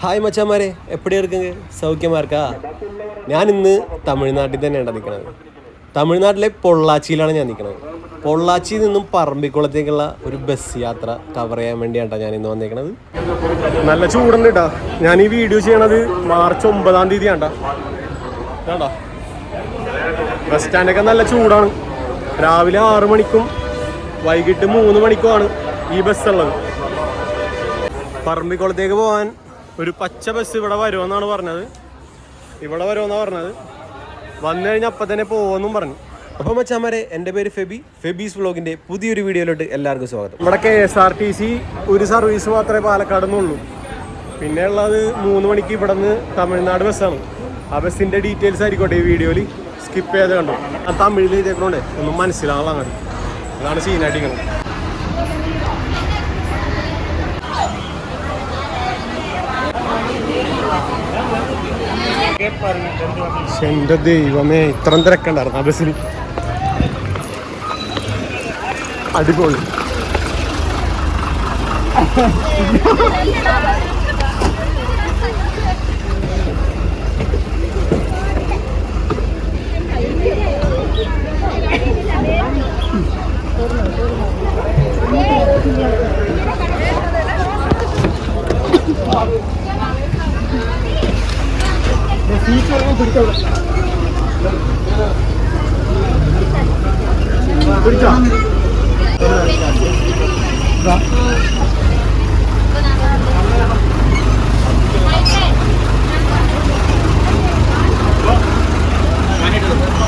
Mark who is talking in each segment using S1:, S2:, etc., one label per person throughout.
S1: Hi മച്ചാമാരെ, എപ്പടി ഇരിക്കുங்க സൗഖ്യമാർക്കാ? ഞാൻ ഇന്ന് തമിഴ്നാട്ടിൽ തന്നെയാണ് നിൽക്കുന്നത്. തമിഴ്നാട്ടിലെ പൊള്ളാച്ചിയിലാണ് ഞാൻ നിൽക്കുന്നത്. പൊള്ളാച്ചിയിൽ നിന്നും പറമ്പിക്കുളത്തേക്കുള്ള ഒരു ബസ് യാത്ര കവർ ചെയ്യാൻ വേണ്ടിയാണ് ഞാൻ ഇന്ന് വന്നേക്കുന്നത്. നല്ല ചൂടുണ്ട് കേട്ടോ. ഞാൻ ഈ വീഡിയോ ചെയ്യണത് മാർച്ച് 9-ാം തീയതിയാണ്ടാ. കേട്ടോ, ബസ് സ്റ്റാൻഡൊക്കെ നല്ല ചൂടാണ്. രാവിലെ 6 മണിക്കും വൈകിട്ട് 3 മണിക്കുമാണ് ഈ ബസ് ഉള്ളത്. പറമ്പിക്കുളത്തേക്ക് പോകാൻ ഒരു പച്ച ബസ് ഇവിടെ വരുമെന്നാണ് പറഞ്ഞത്. വന്നു കഴിഞ്ഞാൽ അപ്പം തന്നെ പോകുമെന്നും പറഞ്ഞു. അപ്പോൾ മച്ചാമാരെ, എൻ്റെ പേര് ഫെബീസ് വ്ളോഗിൻ്റെ പുതിയൊരു വീഡിയോയിലോട്ട് എല്ലാവർക്കും സ്വാഗതം. ഇവിടെ KSRTC ഒരു സർവീസ് മാത്രമേ പാലക്കാട് നിന്നുള്ളൂ. പിന്നെ ഉള്ളത് 3 മണിക്ക് ഇവിടെ നിന്ന് തമിഴ്നാട് ബസ്സാണ്. ആ ബസ്സിൻ്റെ ഡീറ്റെയിൽസ് ആയിരിക്കട്ടെ ഈ വീഡിയോയിൽ സ്കിപ്പ് ചെയ്ത് കണ്ടു. ആ തമിഴിൽ ഇതേക്കൊണ്ടേ ഒന്നും മനസ്സിലാവുള്ള അങ്ങനെ. അതാണ് സീനായിട്ടിരിക്കുന്നത്. എന്റെ ദൈവമേ, ഇത്രയും തിരക്കുണ്ടായിരുന്നു ആ ബസ്സിൽ. അടിപൊളി.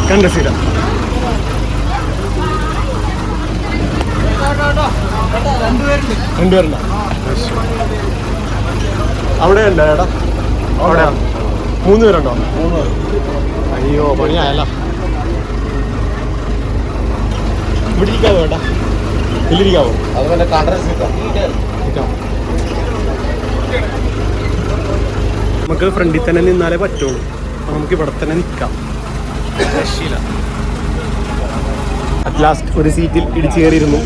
S1: കണ്ട സീര രണ്ടുപേരുണ്ടോ? അവിടെ ഉണ്ടോ ചേട്ടാ? അവിടെ 3 പേരുണ്ടോ? അയ്യോ, പണിയായല്ല. ഇവിടെ ഇരിക്കാവോ ചേട്ടാ? ഇതിലിരിക്കാവോ? നമുക്ക് ഫ്രണ്ടിൽ തന്നെ നിന്നാലേ പറ്റുള്ളൂ. അപ്പം നമുക്ക് ഇവിടെ തന്നെ നിൽക്കാം. അറ്റ് ലാസ്റ്റ് ഒരു സീറ്റിൽ ഇടിച്ചു കയറിയിരുന്നു.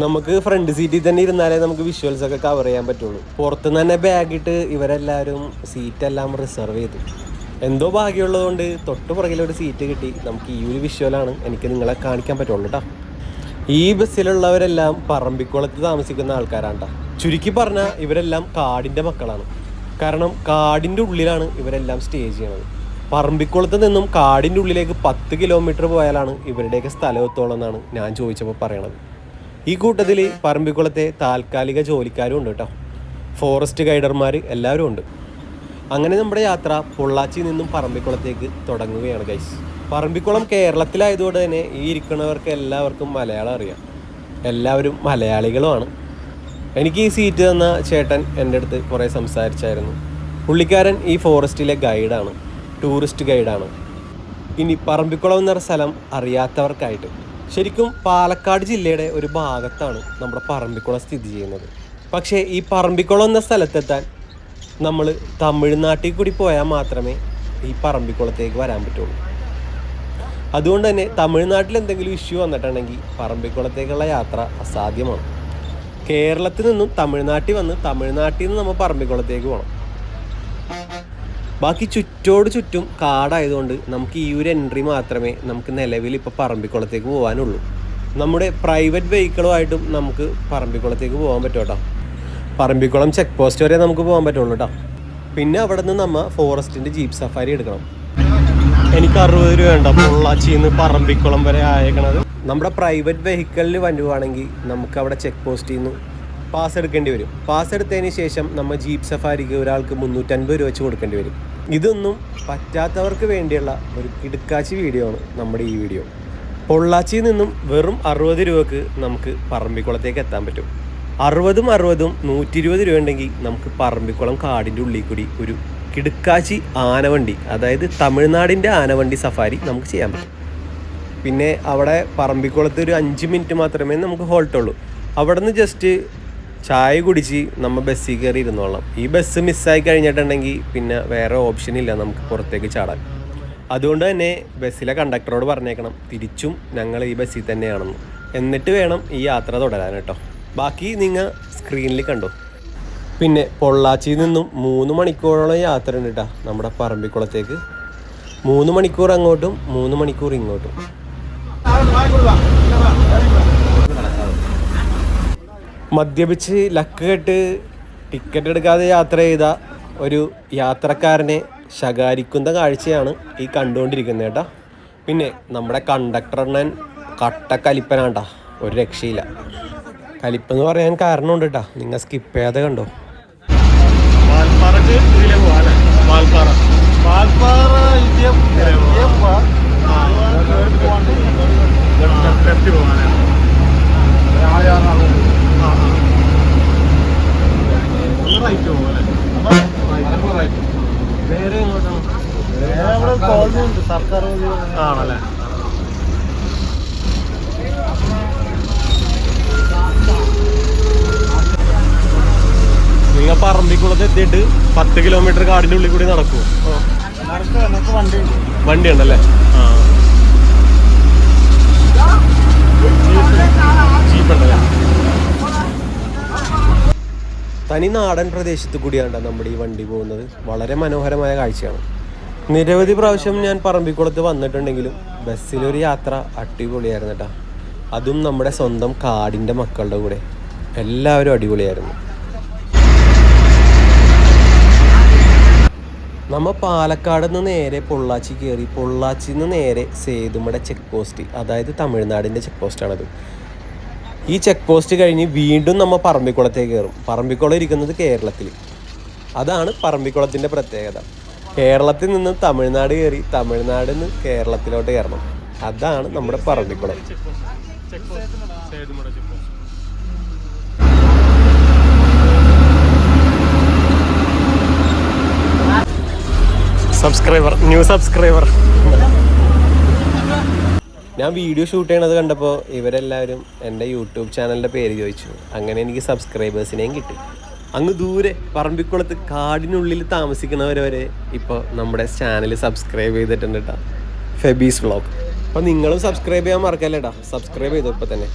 S1: നമുക്ക് ഫ്രണ്ട് സീറ്റിൽ തന്നെ ഇരുന്നാലേ നമുക്ക് വിഷ്വൽസ് ഒക്കെ കവർ ചെയ്യാൻ പറ്റുള്ളൂ. പുറത്തുനിന്ന് തന്നെ ബാഗിട്ട് ഇവരെല്ലാവരും സീറ്റെല്ലാം റിസർവ് ചെയ്തു. എന്തോ ഭാഗ്യമുള്ളതുകൊണ്ട് തൊട്ട് പുറകിലൊരു സീറ്റ് കിട്ടി. നമുക്ക് ഈ ഒരു വിഷ്വലാണ് എനിക്ക് നിങ്ങളെ കാണിക്കാൻ പറ്റുള്ളൂ കേട്ടോ. ഈ ബസ്സിലുള്ളവരെല്ലാം പറമ്പിക്കുളത്ത് താമസിക്കുന്ന ആൾക്കാരാണ് കേട്ടോ. ചുരുക്കി പറഞ്ഞാൽ ഇവരെല്ലാം കാടിൻ്റെ മക്കളാണ്. കാരണം കാടിൻ്റെ ഉള്ളിലാണ് ഇവരെല്ലാം സ്റ്റേ ചെയ്യണത്. പറമ്പിക്കുളത്ത് നിന്നും കാടിൻ്റെ ഉള്ളിലേക്ക് 10 കിലോമീറ്റർ പോയാലാണ് ഇവരുടെയൊക്കെ സ്ഥലമെത്തോളം എന്നാണ് ഞാൻ ചോദിച്ചപ്പോൾ പറയണത്. ഈ കൂട്ടത്തിൽ പറമ്പിക്കുളത്തെ താൽക്കാലിക ജോലിക്കാരും ഉണ്ട് കേട്ടോ. ഫോറസ്റ്റ് ഗൈഡർമാർ എല്ലാവരും ഉണ്ട്. അങ്ങനെ നമ്മുടെ യാത്ര പൊള്ളാച്ചിയിൽ നിന്നും പറമ്പിക്കുളത്തേക്ക് തുടങ്ങുകയാണ് ഗൈസ്. പറമ്പിക്കുളം കേരളത്തിലായതുകൊണ്ട് തന്നെ ഈ ഇരിക്കുന്നവർക്ക് എല്ലാവർക്കും മലയാളം അറിയാം. എല്ലാവരും മലയാളികളുമാണ്. എനിക്ക് ഈ സീറ്റ് തന്ന ചേട്ടൻ എൻ്റെ അടുത്ത് കുറേ സംസാരിച്ചായിരുന്നു. പുള്ളിക്കാരൻ ഈ ഫോറസ്റ്റിലെ ഗൈഡാണ്, ടൂറിസ്റ്റ് ഗൈഡാണ്. ഇനി പറമ്പിക്കുളം എന്ന സ്ഥലം അറിയാത്തവർക്കായിട്ട്, ശരിക്കും പാലക്കാട് ജില്ലയുടെ ഒരു ഭാഗത്താണ് നമ്മുടെ പറമ്പിക്കുളം സ്ഥിതി ചെയ്യുന്നത്. പക്ഷേ ഈ പറമ്പിക്കുളം എന്ന സ്ഥലത്തെത്താൻ നമ്മൾ തമിഴ്നാട്ടിൽ കൂടി പോയാൽ മാത്രമേ ഈ പറമ്പിക്കുളത്തേക്ക് വരാൻ പറ്റുള്ളൂ. അതുകൊണ്ട് തന്നെ തമിഴ്നാട്ടിൽ എന്തെങ്കിലും ഇഷ്യൂ വന്നിട്ടുണ്ടെങ്കിൽ പറമ്പിക്കുളത്തേക്കുള്ള യാത്ര അസാധ്യമാണ്. കേരളത്തിൽ നിന്നും തമിഴ്നാട്ടിൽ വന്ന് തമിഴ്നാട്ടിൽ നിന്ന് നമ്മൾ പറമ്പിക്കുളത്തേക്ക് പോകണം. ബാക്കി ചുറ്റോട് ചുറ്റും കാടായതുകൊണ്ട് നമുക്ക് ഈ ഒരു എൻട്രി മാത്രമേ നമുക്ക് നിലവിൽ ഇപ്പോൾ പറമ്പിക്കുളത്തേക്ക് പോകാനുള്ളൂ. നമ്മുടെ പ്രൈവറ്റ് വെഹിക്കിളുമായിട്ടും നമുക്ക് പറമ്പിക്കുളത്തേക്ക് പോകാൻ പറ്റും കേട്ടോ. പറമ്പിക്കുളം ചെക്ക് പോസ്റ്റ് വരെ നമുക്ക് പോകാൻ പറ്റുള്ളൂ കേട്ടോ. പിന്നെ അവിടെ നിന്ന് നമ്മൾ ഫോറസ്റ്റിൻ്റെ ജീപ്പ് സഫാരി എടുക്കണം. എനിക്ക് 60 രൂപ വേണ്ട പൊള്ളാച്ചിയിൽ നിന്ന് പറമ്പിക്കുളം വരെ അയക്കണത്. നമ്മുടെ പ്രൈവറ്റ് വെഹിക്കിളിൽ വരുവാണെങ്കിൽ നമുക്ക് അവിടെ ചെക്ക് പോസ്റ്റിൽ നിന്ന് പാസ് എടുക്കേണ്ടി വരും. പാസ് എടുത്തതിന് ശേഷം നമ്മൾ ജീപ്പ് സഫാരിക്ക് ഒരാൾക്ക് 350 രൂപ വെച്ച് കൊടുക്കേണ്ടി വരും. ഇതൊന്നും പറ്റാത്തവർക്ക് വേണ്ടിയുള്ള ഒരു കിടുക്കാച്ചി വീഡിയോ ആണ് നമ്മുടെ ഈ വീഡിയോ. പൊള്ളാച്ചിയിൽ നിന്നും വെറും 60 രൂപക്ക് നമുക്ക് പറമ്പിക്കുളത്തേക്ക് എത്താൻ പറ്റും. 60 120 രൂപ ഉണ്ടെങ്കിൽ നമുക്ക് പറമ്പിക്കുളം കാടിൻ്റെ ഉള്ളിൽ കൂടി ഒരു കിടുക്കാച്ചി ആനവണ്ടി, അതായത് തമിഴ്നാടിൻ്റെ ആനവണ്ടി സഫാരി നമുക്ക് ചെയ്യാൻ പറ്റും. പിന്നെ അവിടെ പറമ്പിക്കുളത്ത് ഒരു 5 മിനിറ്റ് മാത്രമേ നമുക്ക് ഹോൾട്ടുള്ളൂ. അവിടെ നിന്ന് ജസ്റ്റ് ചായ കുടിച്ച് നമ്മൾ ബസ്സിൽ കയറി ഇരുന്നോളാം. ഈ ബസ് മിസ്സായി കഴിഞ്ഞിട്ടുണ്ടെങ്കിൽ പിന്നെ വേറെ ഓപ്ഷൻ ഇല്ല നമുക്ക് പുറത്തേക്ക് ചാടാൻ. അതുകൊണ്ട് തന്നെ ബസ്സിലെ കണ്ടക്ടറോട് പറഞ്ഞേക്കണം തിരിച്ചും ഞങ്ങൾ ഈ ബസ്സിൽ തന്നെയാണെന്ന്. എന്നിട്ട് വേണം ഈ യാത്ര തുടരാൻ കേട്ടോ. ബാക്കി നിങ്ങൾ സ്ക്രീനിൽ കണ്ടോ. പിന്നെ പൊള്ളാച്ചിയിൽ നിന്നും 3 മണിക്കൂറോളം യാത്ര ഉണ്ട് കേട്ടോ നമ്മുടെ പറമ്പിക്കുളത്തേക്ക്. 3 മണിക്കൂർ അങ്ങോട്ടും 3 മണിക്കൂർ ഇങ്ങോട്ടും. മദ്യപിച്ച് ലക്ക് കെട്ട് ടിക്കറ്റ് എടുക്കാതെ യാത്ര ചെയ്ത ഒരു യാത്രക്കാരനെ ശകാരിക്കുന്ന കാഴ്ചയാണ് ഈ കണ്ടുകൊണ്ടിരിക്കുന്നത് കേട്ടോ. പിന്നെ നമ്മുടെ കണ്ടക്ടറിനൻ കട്ട കലിപ്പനാണ്ടാ, ഒരു രക്ഷയില്ല. കലിപ്പെന്ന് പറയാൻ കാരണമുണ്ട് കേട്ടോ, നിങ്ങൾ സ്കിപ്പ് ചെയ്യാതെ കണ്ടോ. ആണല്ലേ. നിങ്ങൾ പറമ്പിക്കുളത്ത് എത്തിയിട്ട് 10 കിലോമീറ്റർ കാടിന്റെ ഉള്ളിൽ കൂടി നടക്കുമോ? വണ്ടി ഉണ്ടല്ലേ? ജീപ്പുണ്ടല്ലേ? തനി നാടൻ പ്രദേശത്ത് കൂടിയാണ് നമ്മുടെ ഈ വണ്ടി പോകുന്നത്. വളരെ മനോഹരമായ കാഴ്ചയാണ്. നിരവധി പ്രാവശ്യം ഞാൻ പറമ്പിക്കുളത്ത് വന്നിട്ടുണ്ടെങ്കിലും ബസ്സിലൊരു യാത്ര അടിപൊളിയായിരുന്നു കേട്ടോ. അതും നമ്മുടെ സ്വന്തം കാടിൻ്റെ മക്കളുടെ കൂടെ. എല്ലാവരും അടിപൊളിയായിരുന്നു. നമ്മൾ പാലക്കാട് നിന്ന് നേരെ പൊള്ളാച്ചി കയറി, പൊള്ളാച്ചിയിൽ നിന്ന് നേരെ സേതുമട ചെക്ക് പോസ്റ്റ്, അതായത് തമിഴ്നാടിൻ്റെ ചെക്ക് പോസ്റ്റാണത്. ഈ ചെക്ക് പോസ്റ്റ് കഴിഞ്ഞ് വീണ്ടും നമ്മൾ പറമ്പിക്കുളത്തേക്ക് കയറും. പറമ്പിക്കുളം ഇരിക്കുന്നത് കേരളത്തിൽ. അതാണ് പറമ്പിക്കുളത്തിൻ്റെ പ്രത്യേകത. കേരളത്തിൽ നിന്ന് തമിഴ്നാട് കയറി തമിഴ്നാട് നിന്ന് കേരളത്തിലോട്ട് കയറണം. അതാണ് നമ്മുടെ പറമ്പിക്കുളം. New subscriber. ഞാൻ വീഡിയോ ഷൂട്ട് ചെയ്യണത് കണ്ടപ്പോൾ ഇവരെല്ലാവരും എൻ്റെ യൂട്യൂബ് ചാനലിൻ്റെ പേര് ചോദിച്ചു. അങ്ങനെ എനിക്ക് സബ്സ്ക്രൈബേഴ്സിനെയും കിട്ടി. അങ്ങ് ദൂരെ പറമ്പിക്കുളത്ത് കാടിനുള്ളിൽ താമസിക്കുന്നവർ വരെ ഇപ്പോൾ നമ്മുടെ ചാനൽ സബ്സ്ക്രൈബ് ചെയ്തിട്ടുണ്ട് കേട്ടോ, ഫെബീസ് വ്ളോഗ്. അപ്പോൾ നിങ്ങളും സബ്സ്ക്രൈബ് ചെയ്യാൻ മറക്കല്ലേ കേട്ടോ. സബ്സ്ക്രൈബ് ചെയ്തു ഇപ്പോൾ തന്നെ.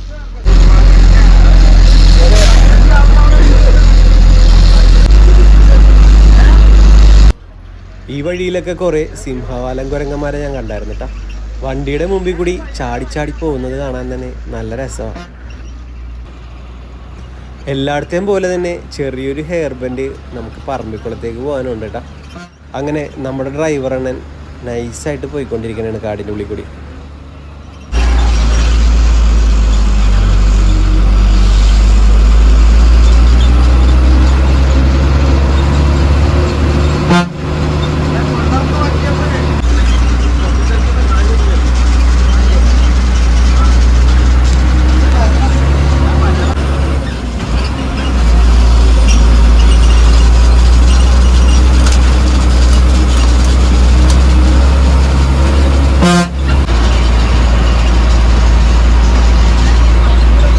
S1: ഈ വഴിയിലൊക്കെ കുറേ സിംഹവാലൻ കുരങ്ങന്മാരെ ഞാൻ കണ്ടായിരുന്നു കേട്ടോ. വണ്ടിയുടെ മുമ്പിൽ കൂടി ചാടി പോകുന്നത് കാണാൻ തന്നെ നല്ല രസമാണ്. എല്ലായിടത്തെയും പോലെ തന്നെ ചെറിയൊരു ഹെയർ ബെൻഡ് നമുക്ക് പറമ്പിക്കുളത്തേക്ക് പോകാനുണ്ട് കേട്ടോ. അങ്ങനെ നമ്മുടെ ഡ്രൈവർ അണ്ണൻ നൈസായിട്ട് പോയിക്കൊണ്ടിരിക്കുന്നതാണ് കാടിൻ്റെ ഉള്ളിൽ കൂടി.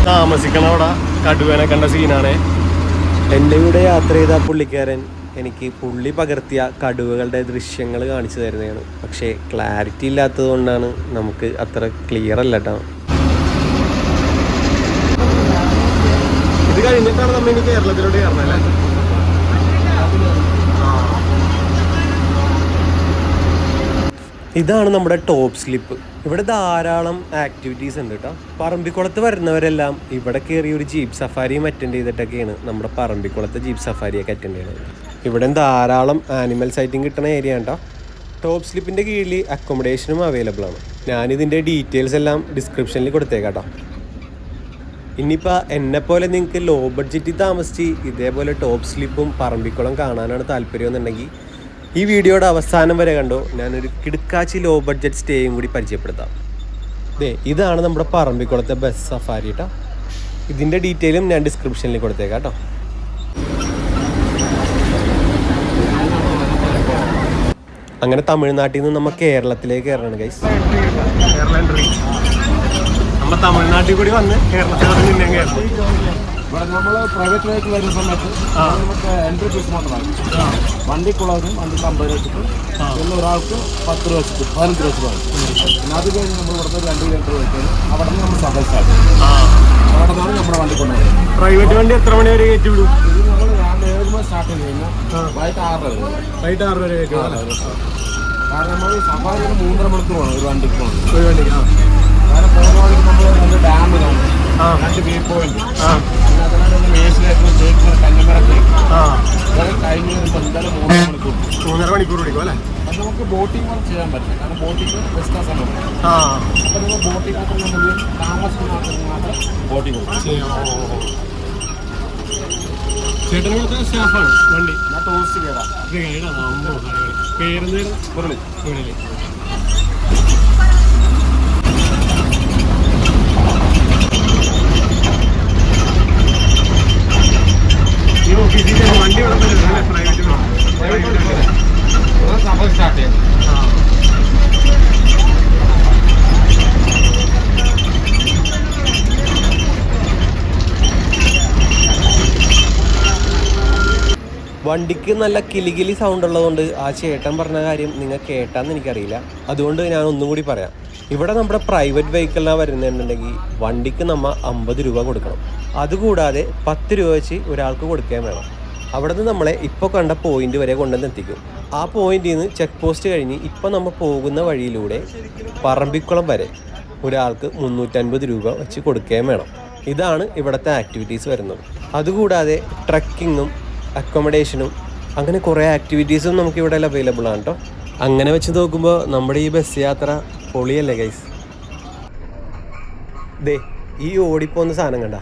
S1: താമസിക്കണ അവിടെ കടുവേനെ കണ്ട സീനാണ്. എൻ്റെ കൂടെ യാത്ര ചെയ്ത പുള്ളിക്കാരൻ എനിക്ക് പുള്ളി പകർത്തിയ കടുവകളുടെ ദൃശ്യങ്ങൾ കാണിച്ചു തരുന്നതാണ്. പക്ഷേ ക്ലാരിറ്റി ഇല്ലാത്തത് കൊണ്ടാണ് നമുക്ക് അത്ര ക്ലിയർ അല്ല കേട്ടോ. ഇത് കഴിഞ്ഞിട്ടാണ് നമ്മൾ ഇനി കേരളത്തിലോട്ട് കയറണല്ലേ. ഇതാണ് നമ്മുടെ ടോപ്പ് സ്ലിപ്പ്. ഇവിടെ ധാരാളം ആക്ടിവിറ്റീസ് ഉണ്ട് കേട്ടോ. പറമ്പിക്കുളത്ത് വരുന്നവരെല്ലാം ഇവിടെ കയറി ഒരു ജീപ്പ് സഫാരിയും അറ്റൻഡ് ചെയ്തിട്ടൊക്കെയാണ് നമ്മുടെ പറമ്പിക്കുളത്തെ ജീപ്പ് സഫാരിയൊക്കെ അറ്റൻഡ് ചെയ്യുന്നത്. ഇവിടെ ധാരാളം ആനിമൽ സൈറ്റിംഗ് കിട്ടുന്ന ഏരിയ കേട്ടോ. ടോപ്പ് സ്ലിപ്പിൻ്റെ കീഴിൽ അക്കോമഡേഷനും അവൈലബിൾ ആണ്. ഞാനിതിൻ്റെ ഡീറ്റെയിൽസ് എല്ലാം ഡിസ്ക്രിപ്ഷനിൽ കൊടുത്തേക്കാം കേട്ടോ. ഇനിയിപ്പോൾ എന്നെപ്പോലെ നിങ്ങൾക്ക് ലോ ബഡ്ജറ്റിൽ താമസിച്ച് ഇതേപോലെ ടോപ്പ് സ്ലിപ്പും പറമ്പിക്കുളം കാണാനാണ് താല്പര്യം എന്നുണ്ടെങ്കിൽ ഈ വീഡിയോയുടെ അവസാനം വരെ കണ്ടോ. ഞാനൊരു കിടുക്കാച്ചി ലോ ബഡ്ജറ്റ് സ്റ്റേയും കൂടി പരിചയപ്പെടുത്താം. ഇതാണ് നമ്മുടെ പറമ്പിക്കുളത്തെ ബസ് സഫാരി കേട്ടോ. ഇതിൻ്റെ ഡീറ്റെയിലും ഞാൻ ഡിസ്ക്രിപ്ഷനിൽ കൊടുത്തേക്കാം കേട്ടോ. അങ്ങനെ തമിഴ്നാട്ടിൽ നിന്ന് നമ്മൾ കേരളത്തിലേക്ക് കയറണം ഗൈസ്. നമ്മൾ തമിഴ്നാട്ടിൽ കൂടി വന്ന് കേരളത്തിലോട്ട് നിന്നേ കയറണം.
S2: ഇവിടെ നമ്മൾ പ്രൈവറ്റ് വെഹിക്കിൾ വരുന്ന സമയത്ത് നമുക്ക് എൻട്രി ഫീസ് മാത്രമാണ്. വണ്ടിക്കുള്ളതും വണ്ടിക്ക് 50 രൂപ വെച്ചിട്ട്, പിന്നെ ഒരാൾക്ക് 10 രൂപ വെച്ചിട്ട് 15 രൂപ വെച്ചിട്ട്. പിന്നെ അത് കഴിഞ്ഞ് നമ്മൾ ഇവിടുന്ന് 2 കിലോമീറ്റർ വെച്ചാൽ അവിടെ നിന്ന് നമ്മൾ സഫർ സ്റ്റാർട്ട് ചെയ്യും. അവിടെ നിന്നാണ് നമ്മുടെ വണ്ടി കൊണ്ടുപോകുന്നത്.
S1: പ്രൈവറ്റ് വണ്ടി എത്ര മണി വരെ കയറ്റി വിടും?
S2: ഇത് നമ്മൾ രാവിലെ 7 സ്റ്റാർട്ട് ചെയ്ത് കഴിഞ്ഞാൽ വൈകിട്ട് 6 വരെ.
S1: വൈകിട്ട് 6 വരെ
S2: കാരണം നമ്മൾ സഫാരി 3.5 മണിക്കൂർ വേണം ഒരു വണ്ടിക്ക് പോകണം.
S1: കാരണം
S2: പോകുന്ന വഴിക്ക് നമ്മൾ 2 ഡാം കാണും, 2 വ്യൂ പോയിന്റ്, പിന്നെ അതിനാണ് മേശിലേക്ക് കന്യമരൊക്കെ കഴിഞ്ഞ് വരുമ്പോൾ എന്തായാലും 3.5 മണിക്കൂർ
S1: പിടിക്കും അല്ലേ?
S2: അത് നമുക്ക് ബോട്ടിംഗ് വർക്ക് ചെയ്യാൻ പറ്റില്ല. കാരണം ബോട്ടിംഗ് ബെസ്റ്റ് സമയം. അപ്പോൾ നിങ്ങൾ ബോട്ടിംഗ് മാത്രം താമസിക്കുന്ന മാത്രം ബോട്ടിംഗ് കൊടുക്കും.
S1: ചേട്ടൻ കൊടുത്ത സ്റ്റാഫാണ് വണ്ടി?
S2: ഞാൻ ടൂറിസ്റ്റ് ഗൈഡാണ്.
S1: പേര്
S2: മുരളി.
S1: വണ്ടി
S2: സഫർ സ്റ്റാർട്ട് ചെയ്യാം.
S1: വണ്ടിക്ക് നല്ല കിലികിലി സൗണ്ട് ഉള്ളതുകൊണ്ട് ആ ചേട്ടൻ പറഞ്ഞ കാര്യം നിങ്ങൾ കേട്ടാന്ന് എനിക്കറിയില്ല. അതുകൊണ്ട് ഞാൻ ഒന്നും കൂടി പറയാം. ഇവിടെ നമ്മുടെ പ്രൈവറ്റ് വെഹിക്കിളിനാണ് വരുന്നുണ്ടെങ്കിൽ വണ്ടിക്ക് നമ്മൾ 50 രൂപ കൊടുക്കണം. അതുകൂടാതെ 10 രൂപ വെച്ച് ഒരാൾക്ക് കൊടുക്കുകയും വേണം. അവിടെ നിന്ന് നമ്മളെ ഇപ്പോൾ കണ്ട പോയിന്റ് വരെ കൊണ്ടുവന്ന് എത്തിക്കും. ആ പോയിന്റിൽ നിന്ന് ചെക്ക് പോസ്റ്റ് കഴിഞ്ഞ് ഇപ്പോൾ നമ്മൾ പോകുന്ന വഴിയിലൂടെ പറമ്പിക്കുളം വരെ ഒരാൾക്ക് 350 രൂപ വെച്ച് കൊടുക്കുകയും വേണം. ഇതാണ് ഇവിടുത്തെ ആക്ടിവിറ്റീസ് വരുന്നത്. അതുകൂടാതെ ട്രക്കിങ്ങും അക്കോമഡേഷനും അങ്ങനെ കുറേ ആക്ടിവിറ്റീസും നമുക്കിവിടെ അവൈലബിൾ ആണ് കേട്ടോ. അങ്ങനെ വെച്ച് നോക്കുമ്പോൾ നമ്മുടെ ഈ ബസ് യാത്ര പൊളിയല്ലേ ഗൈസ്? ദേ ഈ ഓടിപ്പോകുന്ന സാധനം കണ്ട,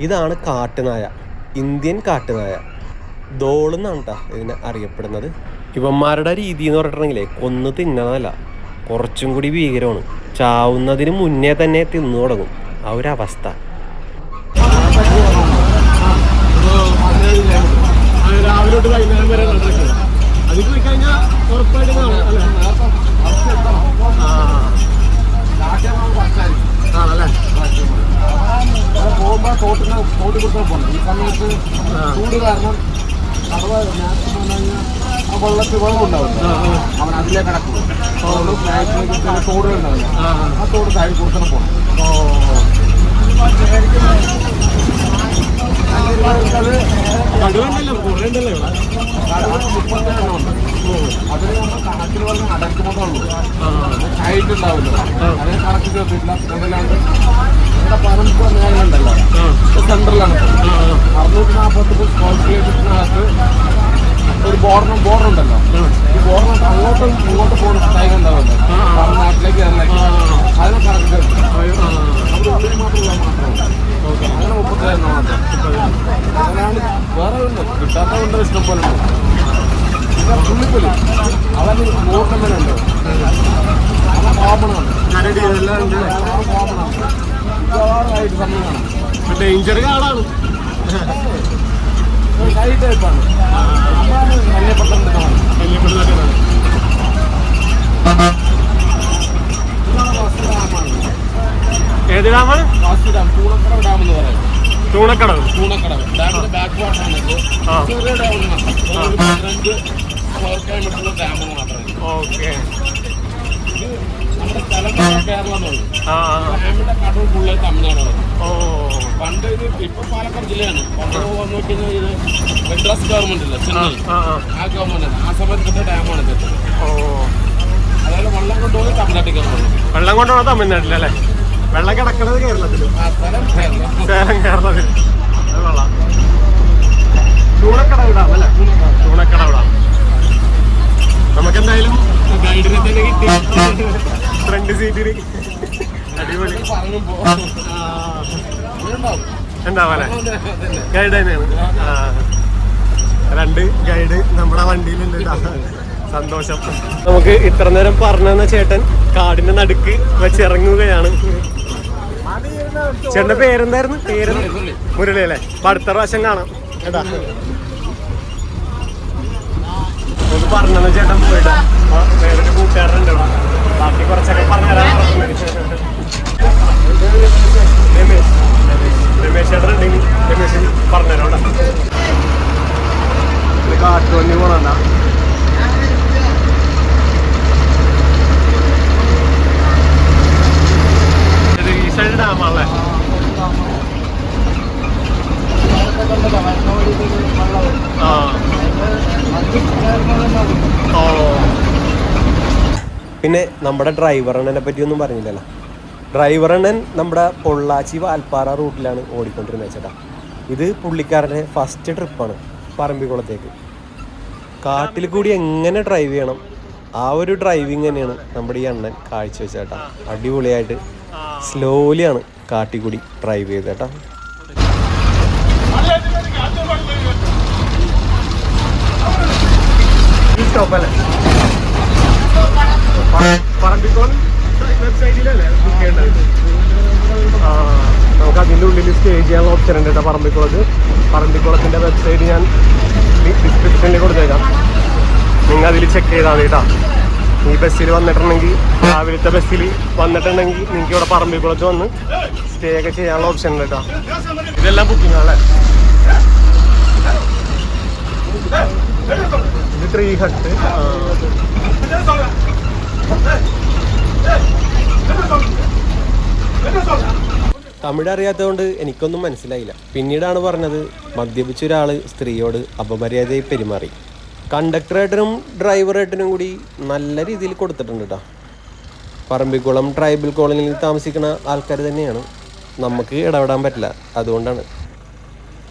S1: ഇതാണ് കാട്ടുനായ, ഇന്ത്യൻ കാട്ടുനായ. ദോളെന്നാണ് കേട്ടോ ഇതിനെ അറിയപ്പെടുന്നത്. ഇവന്മാരുടെ രീതി എന്ന് പറഞ്ഞിട്ടുണ്ടെങ്കിലേ കൊന്ന് തിന്നണമല്ല, കുറച്ചും കൂടി ഭീകരമാണ്. ചാവുന്നതിന് മുന്നേ തന്നെ തിന്നു തുടങ്ങും. ആ ഒരു അവസ്ഥ. രാവിലെ തൊട്ട് വൈകുന്നേരം വരെ അതിൽ പോയി കഴിഞ്ഞാൽ ഉറപ്പായിട്ട് ആണല്ലേ?
S2: പോകുമ്പോൾ തോട്ടിൽ കൊടുക്കാൻ പോകണം. ഈ സമയത്ത് ചൂട് കാരണം അഥവാ മാക്സിമം വന്നു കഴിഞ്ഞാൽ ആ വെള്ളത്തിൽ വെള്ളമുണ്ടാവില്ല, അവൻ അതിലേക്ക് കിടക്കും. തോടുകളുണ്ടാവില്ല, ആ തോട് താഴെ കൊടുക്കണം പോകണം.
S1: കടുവണ്ടല്ലോ, കുറേ ഉണ്ടല്ലോ.
S2: കടുവ 37 ഉണ്ട്. അതിന് നമ്മൾ കണക്കിൽ വെള്ളം അടക്കുമ്പോഴേ ഉള്ളൂ, ആയിട്ടുണ്ടാവില്ല. അതിന് കണക്ക് ചേർത്തിട്ടില്ല. അതല്ലാണ്ട് ഇവിടെ പറമ്പ് മേഖലയുണ്ടല്ലോ, സെൻട്രലാണ്. 640 സ്ക്വയർ കിലോമീറ്ററിനകത്ത് ഒരു ബോർഡർ ഉണ്ടല്ലോ. ഈ ബോർഡർ അങ്ങോട്ടും ഇങ്ങോട്ട് പോകുന്ന ടൈം ഉണ്ടാവുമല്ലോ, തമിഴ്നാട്ടിലേക്ക് കേരളത്തിലേക്ക്. അതിനെ കണക്ക് ചേർത്തില്ല. നമ്മുടെ ഉള്ളിൽ മാത്രമല്ല മാത്രമല്ല അങ്ങനെ 37 മാത്രം. അങ്ങനെയാണ്. വേറെ ഉണ്ട്, കിട്ടാത്ത കൊണ്ട് ഇഷ്ടം പോലെ ഉണ്ട്. പിന്നെ പുള്ളിപ്പുലി അവന് മൂർണ്ണമനുണ്ട്, അവൻ കോമണാണ്. കോമണാണ്, മിക്കവാറായിട്ട് സമയമാണ്.
S1: ഡേഞ്ചർ കാടാണ്,
S2: കൈ ടൈപ്പാണ്. വല്യപ്പെട്ടതാണ്.
S1: ഏത് ഡാമാണ്?
S2: ചൂണക്കടവ് ഡാം എന്ന് പറയും.
S1: ചൂണക്കടവ്
S2: ഡാമിന്റെ ബാക്ക് വാട്ടറാണ്. ചെറിയ ഡാമിന് മാത്രം 15 സ്ക്വയർ കിലോമീറ്ററിന്റെ ഡാമിന് മാത്രമേ.
S1: ഓക്കെ.
S2: നമ്മുടെ സ്ഥലം കേരളം എന്നുള്ളൂ. ഡാമിന്റെ കടവ് ഫുള്ള് തമിഴ്നാടാണ്. പണ്ട് ഇത് ഇപ്പൊ പാലക്കാട് ജില്ലയാണ്. പണ്ട് വന്നു നോക്കിയത് ഇത് മദ്രാസ് ഗവൺമെന്റ് ഇല്ല, ചെന്നൈ, ആ ഗവൺമെന്റ് ആ സമയത്ത് ഡാമാണ് ഇത്. അതായത് വെള്ളം കൊണ്ടുപോയി തമിഴ്നാട്ടിൽ.
S1: വെള്ളം കൊണ്ടുപോകുന്നത് തമിഴ്നാട്ടിലല്ലേ? വെള്ളം കിടക്കുന്നത് കേരളത്തിൽ. കേരളത്തിൽ ചൂണക്കടവ് ഡാം അല്ലേ? ചൂണക്കടവ് ഡാം. നമുക്കെന്തായാലും ഗൈഡിനെ തന്നെ കിട്ടി, ഫ്രണ്ട് സീറ്റിന്. അടിപൊളി. ഉണ്ടാവല്ലേ? ഗൈഡ് തന്നെയാണ്. 2 ഗൈഡ് നമ്മുടെ വണ്ടിയിലുണ്ട്. സന്തോഷം. നമുക്ക് ഇത്ര നേരം പറഞ്ഞ ചേട്ടൻ കാടിന്റെ നടുക്ക് വെച്ചിറങ്ങുകയാണ്. ചേട്ടന്റെ പേരെന്തായിരുന്നു? പേര് മുരളി അല്ലേ? അപ്പൊ അടുത്ത പ്രാവശ്യം കാണാം കേട്ടാ. ഒന്ന് പറഞ്ഞ ചേട്ടൻ പോയിട്ടാ. വേറൊരു കൂട്ടുകാരുണ്ട് ഇവിടെ, ബാക്കി കുറച്ചൊക്കെ പറഞ്ഞുതരാൻ. രമേശ് ചേട്ടൻ ഉണ്ടെങ്കിൽ രമേശ് പറഞ്ഞുതരാം. കാട്ടുവണ്ടി പോണ ഈ സൈഡ് ഡാമാണല്ലേ? ആ പിന്നെ നമ്മുടെ ഡ്രൈവർ അണ്ണനെ പറ്റിയൊന്നും പറഞ്ഞില്ലല്ലോ. ഡ്രൈവർ അണ്ണൻ നമ്മുടെ പൊള്ളാച്ചി വാൽപ്പാറ റൂട്ടിലാണ് ഓടിക്കൊണ്ടിരുന്നത് ചേട്ടാ. ഇത് പുള്ളിക്കാരൻ്റെ ഫസ്റ്റ് ട്രിപ്പാണ് പറമ്പിക്കുളത്തേക്ക്. കാട്ടിൽ കൂടി എങ്ങനെ ഡ്രൈവ് ചെയ്യണം ആ ഒരു ഡ്രൈവിങ് തന്നെയാണ് നമ്മുടെ ഈ അണ്ണൻ കാഴ്ചവെച്ച ചേട്ടാ. അടിപൊളിയായിട്ട് സ്ലോലിയാണ് കാട്ടിൽ കൂടി ഡ്രൈവ് ചെയ്ത് ചേട്ടാ. നമുക്ക് അതിൻ്റെ ഉള്ളിൽ സ്റ്റേ ചെയ്യാനുള്ള ഓപ്ഷൻ ഉണ്ട് കേട്ടോ പറമ്പിക്കുളത്തിൻ്റെ വെബ്സൈറ്റ് ഞാൻ ഡിസ്ക്രിപ്ഷനിൽ കൊടുത്തേക്കാം. നിങ്ങൾ അതിൽ ചെക്ക് ചെയ്താൽ മതി കേട്ടോ. ഈ ബസ്സിൽ വന്നിട്ടുണ്ടെങ്കിൽ, രാവിലത്തെ ബസ്സിൽ വന്നിട്ടുണ്ടെങ്കിൽ നിങ്ങൾക്ക് ഇവിടെ പറമ്പിക്കുളത്ത് വന്ന് സ്റ്റേ ഒക്കെ ചെയ്യാനുള്ള ഓപ്ഷൻ ഉണ്ട് കേട്ടോ. ഇതെല്ലാം ബുക്കിംഗ് ആണല്ലേ. ഇത് 3 ഹട്ട്. തമിഴ് അറിയാത്തതുകൊണ്ട് എനിക്കൊന്നും മനസ്സിലായില്ല. പിന്നീടാണ് പറഞ്ഞത് മദ്യപിച്ച ഒരാൾ സ്ത്രീയോട് അപമര്യാദയായി പെരുമാറി. കണ്ടക്ടറായിട്ടും ഡ്രൈവറായിട്ടും കൂടി നല്ല രീതിയിൽ കൊടുത്തിട്ടുണ്ട് കേട്ടോ. പറമ്പിക്കുളം ട്രൈബൽ കോളനിയിൽ താമസിക്കുന്ന ആൾക്കാർ തന്നെയാണ്, നമുക്ക് ഇടപെടാൻ പറ്റില്ല. അതുകൊണ്ടാണ്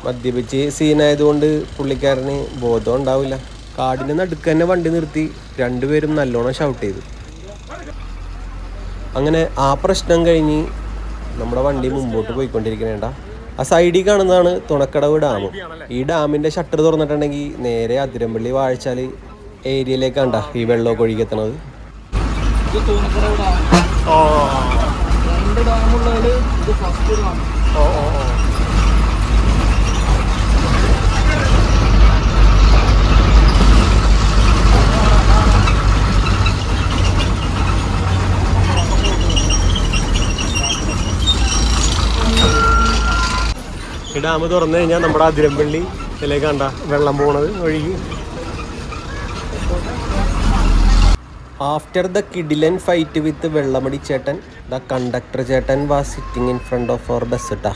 S1: മദ്യപിച്ച് സീനായതുകൊണ്ട് പുള്ളിക്കാരന് ബോധം ഉണ്ടാവില്ല. കാടിൻ്റെ നടുക്ക് തന്നെ വണ്ടി നിർത്തി രണ്ടുപേരും നല്ലോണം ഷൗട്ട് ചെയ്തു. അങ്ങനെ ആ പ്രശ്നം കഴിഞ്ഞ് നമ്മുടെ വണ്ടി മുമ്പോട്ട് പോയിക്കൊണ്ടിരിക്കണേണ്ട. ആ സൈഡിൽ കാണുന്നതാണ് തുണക്കടവ് ഡാം. ഈ ഡാമിൻ്റെ ഷട്ടർ തുറന്നിട്ടുണ്ടെങ്കിൽ നേരെ അതിരമ്പള്ളി വാഴച്ചാൽ ഏരിയയിലേക്കാണ്ട ഈ വെള്ളമൊക്കെ ഒഴുകിയെത്തണത്. ഈ ഡാം തുറന്നു കഴിഞ്ഞാൽ നമ്മുടെ അതിരമ്പള്ളിയിലേക്ക് കണ്ട വെള്ളം പോണത് ഒഴുകി. ആഫ്റ്റർ ദ കിഡിലൻ ഫൈറ്റ് വിത്ത് വെള്ളമടി ചേട്ടൻ, ദ കണ്ടക്ടർ ചേട്ടൻ was sitting in front of our bus ഇട്ടാ.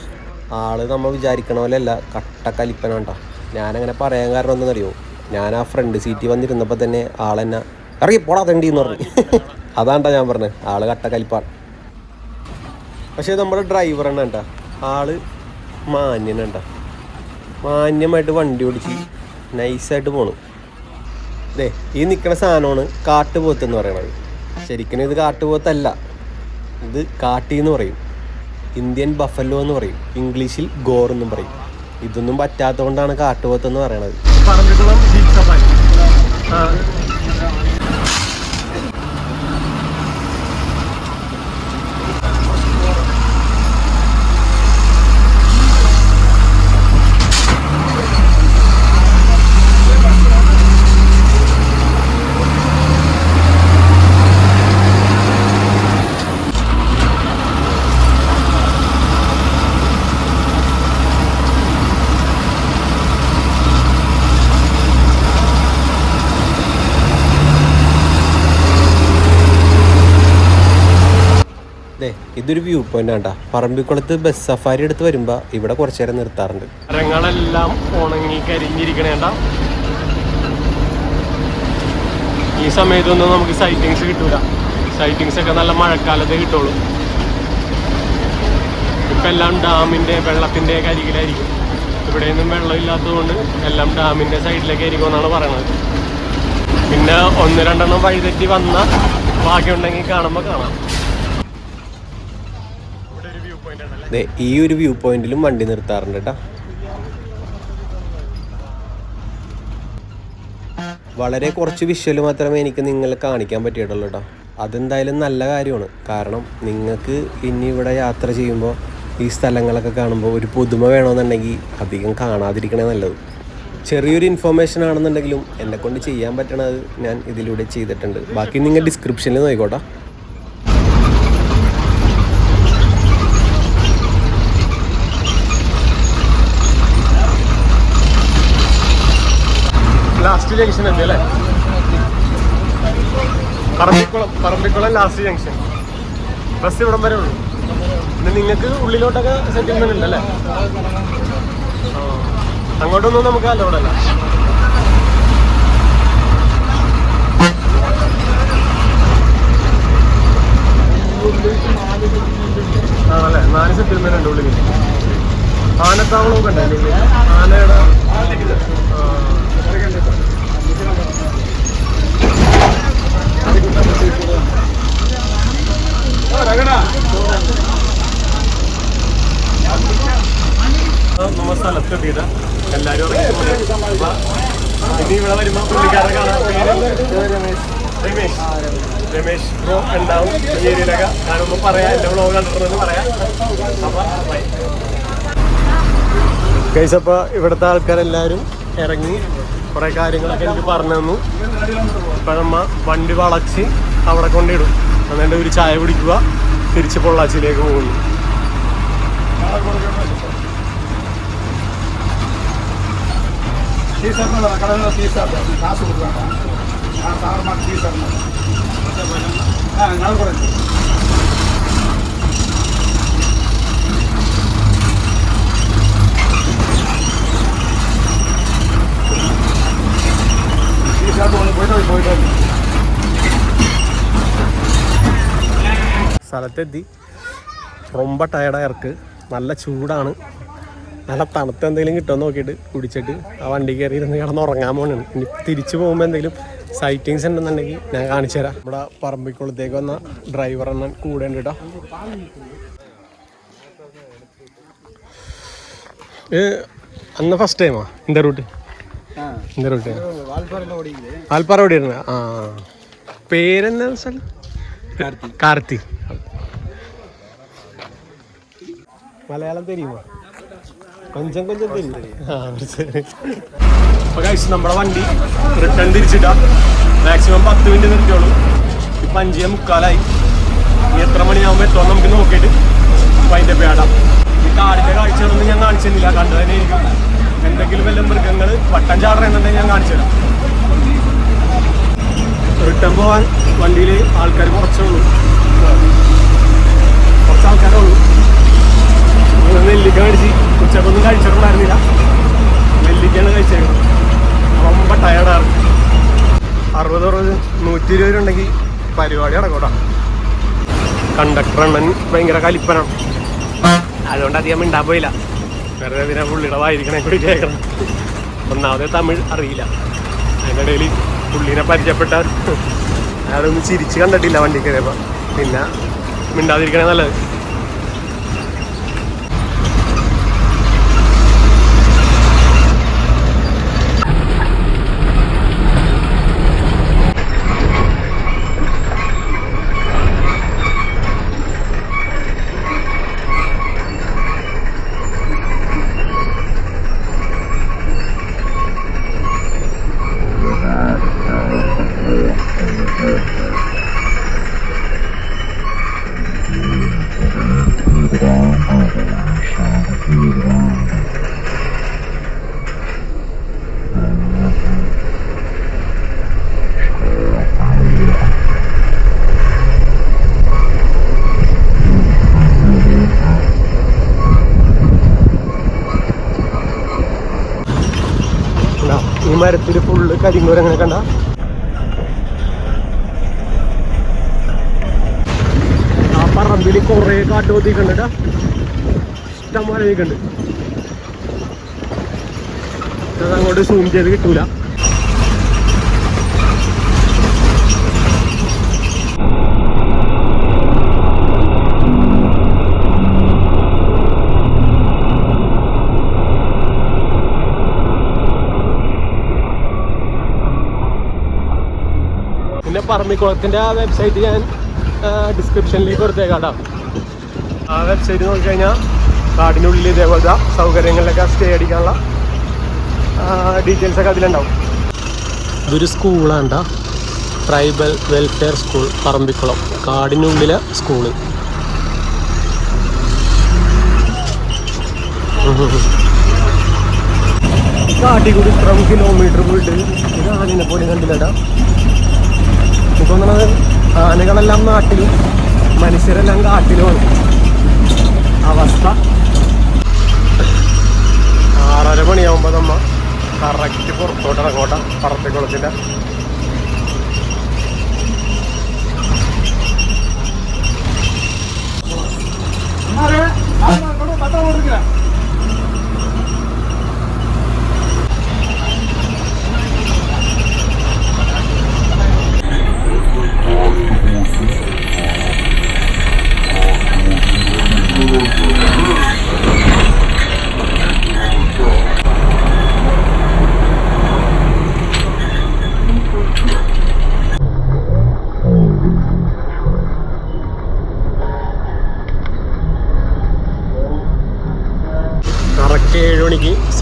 S1: ആള് നമ്മൾ വിചാരിക്കണ പോലെ അല്ല, കട്ട കലിപ്പനാണ്ടാ. ഞാനങ്ങനെ പറയാൻ കാരണം എന്താണെന്നറിയോ, ഞാൻ ആ ഫ്രണ്ട് സീറ്റിൽ വന്നിരുന്നപ്പോൾ തന്നെ ആളെന്നെ ഇറങ്ങി പോടാ തണ്ടിന്ന് പറഞ്ഞു. അതാണ്ടാ ഞാൻ പറഞ്ഞത്, ആള് കട്ട കലിപ്പാണ്. പക്ഷേ നമ്മുടെ ഡ്രൈവർ തന്നെ കേട്ടാ, ആള് മാന്യനുണ്ട. മാന്യമായിട്ട് വണ്ടി ഓടിച്ച് നൈസായിട്ട് പോണു. അതെ, ഈ നിൽക്കുന്ന സാധനമാണ് കാട്ടുപോത്ത് എന്ന് പറയണത്. ശരിക്കും ഇത് കാട്ടുപോത്തല്ല, ഇത് കാട്ടി എന്ന് പറയും. ഇന്ത്യൻ ബഫല്ലോ എന്ന് പറയും, ഇംഗ്ലീഷിൽ ഗോർ എന്നും പറയും. ഇതൊന്നും പറ്റാത്തതുകൊണ്ടാണ് കാട്ടുപോത്ത് എന്ന് പറയണത്. ഇതൊരു വ്യൂ പോയിന്റ് ആണ്ടാ. പറമ്പിക്കുളത്ത് ബസ് സഫാരി എടുത്ത് വരുമ്പോൾ ഇവിടെ കുറച്ചു നേരം നിർത്താറുണ്ട്. മരങ്ങളെല്ലാം ഉണങ്ങി കരിഞ്ഞിരിക്കണേണ്ട. ഈ സമയത്തൊന്നും നമുക്ക് സൈറ്റിങ്സ് കിട്ടൂല. സൈറ്റിങ്സ് ഒക്കെ നല്ല മഴക്കാലത്തേ കിട്ടുള്ളൂ. ഇപ്പം എല്ലാം ഡാമിൻ്റെ വെള്ളത്തിൻ്റെ കരികിലായിരിക്കും. ഇവിടെയൊന്നും വെള്ളമില്ലാത്തതുകൊണ്ട് എല്ലാം ഡാമിൻ്റെ സൈഡിലേക്കായിരിക്കും എന്നാണ് പറയണത്. പിന്നെ 1-2 വഴിതെറ്റി വന്ന ഭാഗ്യമുണ്ടെങ്കിൽ കാണുമ്പോൾ കാണാം. ഈ ഒരു വ്യൂ പോയിന്റിലും വണ്ടി നിർത്താറുണ്ട് കേട്ടോ. വളരെ കുറച്ച് വിഷ്വൽ മാത്രമേ എനിക്ക് നിങ്ങളെ കാണിക്കാൻ പറ്റിയിട്ടുള്ളൂ കേട്ടോ. അതെന്തായാലും നല്ല കാര്യമാണ്. കാരണം നിങ്ങൾക്ക് ഇനി ഇവിടെ യാത്ര ചെയ്യുമ്പോൾ ഈ സ്ഥലങ്ങളൊക്കെ കാണുമ്പോൾ ഒരു പുതുമ വേണമെന്നുണ്ടെങ്കിൽ അധികം കാണാതിരിക്കണേ നല്ലത്. ചെറിയൊരു ഇൻഫോർമേഷൻ ആണെന്നുണ്ടെങ്കിലും എന്നെക്കൊണ്ട് ചെയ്യാൻ പറ്റണത് ഞാൻ ഇതിലൂടെ ചെയ്തിട്ടുണ്ട്. ബാക്കി നിങ്ങൾ ഡിസ്ക്രിപ്ഷനിൽ നോക്കിക്കോട്ടെ. ലാസ്റ്റ് ജംഗ്ഷൻ ഉണ്ട് അല്ലേ? Parambikulam last junction. ബസ് ഇവിടം വരെ ഉള്ളൂ. പിന്നെ നിങ്ങൾക്ക് ഉള്ളിലോട്ടൊക്കെ സെറ്റിൽമെന്റ് ഉണ്ടല്ലേ? അങ്ങോട്ടൊന്നും നമുക്ക് അലോഡല്ല. സാധനങ്ങളൊക്കെ ഉണ്ടല്ലേ ആനയുടെ നമ്മ സ്ഥലത്തെത്തിയത് എല്ലാവരും ഇനി ഇവിടെ വരുമ്പോൾ പുള്ളിക്കാരെ കാണാൻ രമേശ് ബ്രോ ഉണ്ടാവും ഈ ഏരിയയിലൊക്കെ ഞാനൊന്നും പറയാം എൻ്റെ വ്ളോഗ് കണ്ടിട്ടുണ്ടെന്ന് പറയാം. ഗൈസ് അപ്പോൾ ഇവിടുത്തെ ആൾക്കാരെല്ലാവരും ഇറങ്ങി കുറേ കാര്യങ്ങളൊക്കെ എനിക്ക് പറഞ്ഞു തന്നു. ഇപ്പം നമ്മ വണ്ടി വളച്ച് അവിടെ കൊണ്ടിടും, എന്നിട്ട് ഒരു ചായ കുടിക്കുക, തിരിച്ച് പൊള്ളാച്ചിയിലേക്ക് പോകുന്നു. സ്ഥലത്തെത്തി. ரொம்ப ടയർഡായർക്ക്, നല്ല ചൂടാണ്, നല്ല തണുത്ത എന്തെങ്കിലും കിട്ടുമെന്ന് നോക്കിയിട്ട് കുടിച്ചിട്ട് ആ വണ്ടി കയറി ഇരുന്ന് കിടന്ന് ഉറങ്ങാൻ പോകണാണ്. ഇനി തിരിച്ചു പോകുമ്പോൾ എന്തെങ്കിലും സൈറ്റിങ്സ് ഉണ്ടെന്നുണ്ടെങ്കിൽ ഞാൻ കാണിച്ചു തരാം. ഇവിടെ പറമ്പിക്കുളത്തേക്ക് വന്ന ഡ്രൈവർ എണ്ണം കൂടെ ഉണ്ട് കേട്ടോ. അന്ന് ഫസ്റ്റ് ടൈമാ இந்த റൂട്ട് വാൽപ്പാറ ഓടിയിരുന്ന. ആ പേരെന്താ സ്ഥലം? കാർത്തി. മലയാളം തെരിയുമോ? കൊഞ്ചം തെരിയും. അപ്പൊ കഴിച്ച് നമ്മുടെ വണ്ടി റിട്ടേൺ തിരിച്ചിട്ടാ. മാക്സിമം 10 മിനിറ്റ് നിർത്തിയോളൂ. ഇപ്പം 5:45. ഇനി എത്ര മണിയാകുമ്പോൾ എത്തുമോ നമുക്ക് നോക്കിയിട്ട് അതിൻ്റെ പേടാം. ഈ കാടിൻ്റെ കാഴ്ചകളൊന്നും ഞാൻ കാണിച്ചു തന്നില്ല, കണ്ടു തന്നെ ഇരിക്കും. എന്തെങ്കിലും വല്ല മൃഗങ്ങൾ വട്ടം ചാടണമെന്നുണ്ടെങ്കിൽ ഞാൻ കാണിച്ചു തരാം. റിട്ടേൺ പോകാൻ വണ്ടിയിൽ ആൾക്കാർ കുറച്ചേ ഉള്ളൂ, കുറച്ച് ആൾക്കാരേ ഉള്ളൂ. നെല്ലിക്ക മേടിച്ച് ഉച്ചക്കൊന്നും കഴിച്ചിട്ടുണ്ടായിരുന്നില്ല, നെല്ലിക്കാണ് കഴിച്ചേക്കുന്നത്. ரொம்ப ടയർഡാണ്. 60 120 ഉണ്ടെങ്കിൽ പരിപാടി അടക്കോട്ടാ. കണ്ടക്ടർ അണ്ണൻ ഭയങ്കര കലിപ്പനാണ്, അതുകൊണ്ട് അധികം മിണ്ടാൻ പോയില്ല. വെറുതെ ഇതിനെ പുള്ളിയുടെ വായിരിക്കണേ കൂടി കേൾക്കണം. ഒന്നാമത് തമിഴ് അറിയില്ല, അതിൻ്റെ ഇടയിൽ പുള്ളീനെ പരിചയപ്പെട്ട അയാളൊന്നും ചിരിച്ച് കണ്ടിട്ടില്ല വണ്ടി കയറിയപ്പോൾ. പിന്നെ മിണ്ടാതിരിക്കണേ നല്ലത്. ഈ മരത്തിൽ ഫുള്ള് കരിങ്ങൂരങ്ങനെ കണ്ട. ആ പറമ്പിൽ കുറേ കാട്ടുപോത്തിക്കുണ്ട്, ഇഷ്ടം പോലെ വീക്കുണ്ട്. അതങ്ങോട്ട് സൂം ചെയ്ത് കിട്ടൂല. പിന്നെ പറമ്പിക്കുളത്തിൻ്റെ ആ വെബ്സൈറ്റ് ഞാൻ ഡിസ്ക്രിപ്ഷനിലേക്ക് കൊടുത്തേക്കാം കേട്ടോ. ആ വെബ്സൈറ്റ് നോക്കിക്കഴിഞ്ഞാൽ കാടിനുള്ളിൽ ഇതേപോലത്തെ സൗകര്യങ്ങളിലൊക്കെ സ്റ്റേ അടിക്കാനുള്ള ഡീറ്റെയിൽസൊക്കെ അതിലുണ്ടാവും. ഇതൊരു സ്കൂളാണ് കേട്ടോ, ട്രൈബൽ വെൽഫെയർ സ്കൂൾ പറമ്പിക്കുളം, കാടിനുള്ളിലെ സ്കൂള്. കാട്ടിക്കൂടി ഇത്ര കിലോമീറ്റർ പോയിട്ട് ഒരു ആനയെ പോലും കണ്ടില്ല കേട്ടോ. എനിക്ക് തോന്നുന്നത് ആനകളെല്ലാം നാട്ടിലും മനുഷ്യരെല്ലാം കാട്ടിലുമാണ് അവസ്ഥ. 6:30 മണിയാകുമ്പോൾ നമ്മൾ കറക്റ്റ് പുറത്തോട്ട് ഇറങ്ങോട്ട പറമ്പിക്കുളത്തിൻ്റെ.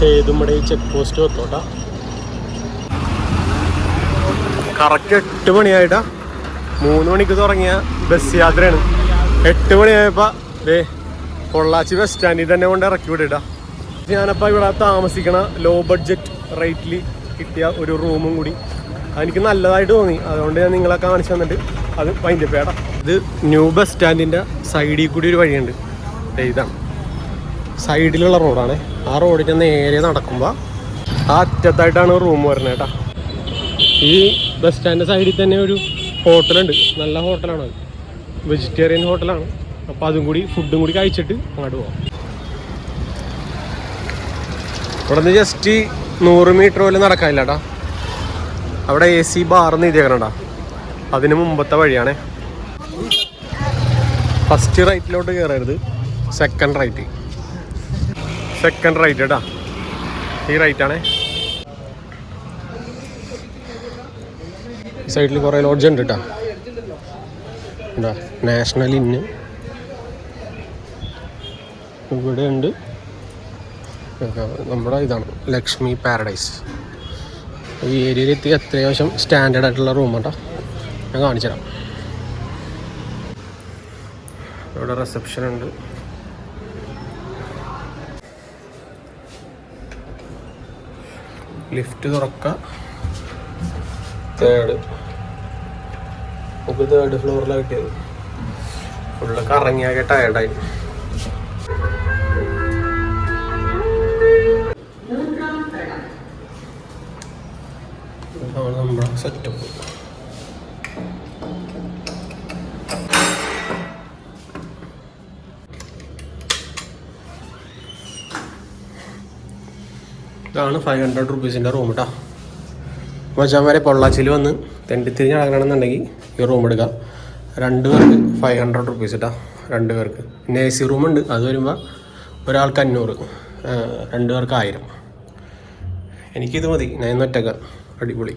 S1: സേതുമടയിൽ ചെക്ക് പോസ്റ്റ് വെത്തോട്ടാ. കറക്റ്റ് 8 മണിയായിട്ടാ. 3 മണിക്ക് തുടങ്ങിയ ബസ് യാത്രയാണ്. 8 മണിയായപ്പോൾ പൊള്ളാച്ചി ബസ് സ്റ്റാൻഡിൽ തന്നെ കൊണ്ട് ഇറക്കി വിട്ടിട്ടാ. ഞാനപ്പോൾ ഇവിടെ താമസിക്കണ ലോ ബഡ്ജറ്റ് റേറ്റിൽ കിട്ടിയ ഒരു റൂമും കൂടി എനിക്ക് നല്ലതായിട്ട് തോന്നി. അതുകൊണ്ട് ഞാൻ നിങ്ങളെ കാണിച്ചു തന്നിട്ട് അത് വൈൻഡപ്പ്. ഇത് ന്യൂ ബസ് സ്റ്റാൻഡിൻ്റെ സൈഡിൽ കൂടി ഒരു വഴിയുണ്ട്. ഇതാണ് സൈഡിലുള്ള റോഡാണ്. ആ റോഡിൻ്റെ നേരെ നടക്കുമ്പോൾ ആ അറ്റത്തായിട്ടാണ് റൂം വരുന്നത് കേട്ടോ. ഈ ബസ് സ്റ്റാൻഡിൻ്റെ സൈഡിൽ തന്നെ ഒരു ഹോട്ടലുണ്ട്. നല്ല ഹോട്ടലാണ്, അത് വെജിറ്റേറിയൻ ഹോട്ടലാണ്. അപ്പോൾ അതും കൂടി ഫുഡും കൂടി കഴിച്ചിട്ട് അങ്ങോട്ട് പോകാം. ഇവിടെ നിന്ന് ജസ്റ്റ് 100 മീറ്റർ പോലും നടക്കാനില്ല കേട്ടോ. അവിടെ AC ബാർന്ന് എഴുതിയേക്കണ. അതിന് മുമ്പത്തെ വഴിയാണേ. ഫസ്റ്റ് റൈറ്റിലോട്ട് കയറരുത്, സെക്കൻഡ് റൈറ്റ് കേട്ടാ. ഈ റൈറ്റാണേ. ഈ സൈഡിൽ കുറേ ലോഡ്ജ് ഉണ്ട് കേട്ടോ. എന്താ നാഷണൽ ഇന്ന് ഇവിടെ ഉണ്ട്. നമ്മുടെ ഇതാണ് ലക്ഷ്മി പാരഡൈസ്. ഈ ഏരിയയിലെത്തി അത്യാവശ്യം സ്റ്റാൻഡേർഡ് ആയിട്ടുള്ള റൂം കേട്ടോ. ഞാൻ കാണിച്ചു തരാം. ഇവിടെ റിസപ്ഷൻ ഉണ്ട്. ലിഫ്റ്റ് തുറക്കുക. നമുക്ക് 3rd ഫ്ലോറിലാണ് കിട്ടിയത്. ഫുള്ള് കറങ്ങിയാകെ ടയർഡായി. നമ്മുടെ സെറ്റപ്പ്. ഇതാണ് 500 റുപ്പീസിൻ്റെ റൂം കേട്ടോ. മച്ചാന്മാരെ പൊള്ളാച്ചിയിൽ വന്ന് തെണ്ടിത്തിരിഞ്ഞ് നടക്കണമെന്നുണ്ടെങ്കിൽ ഈ റൂം എടുക്കാം. 2 പേർക്ക് 500 റുപ്പീസ് കേട്ടോ. 2 പേർക്ക്. പിന്നെ AC റൂമുണ്ട്. അത് വരുമ്പോൾ ഒരാൾക്ക് 500, 2 പേർക്ക് 1000. എനിക്കിത് മതി. ഞാൻ ഒറ്റക്കാം. അടിപൊളി.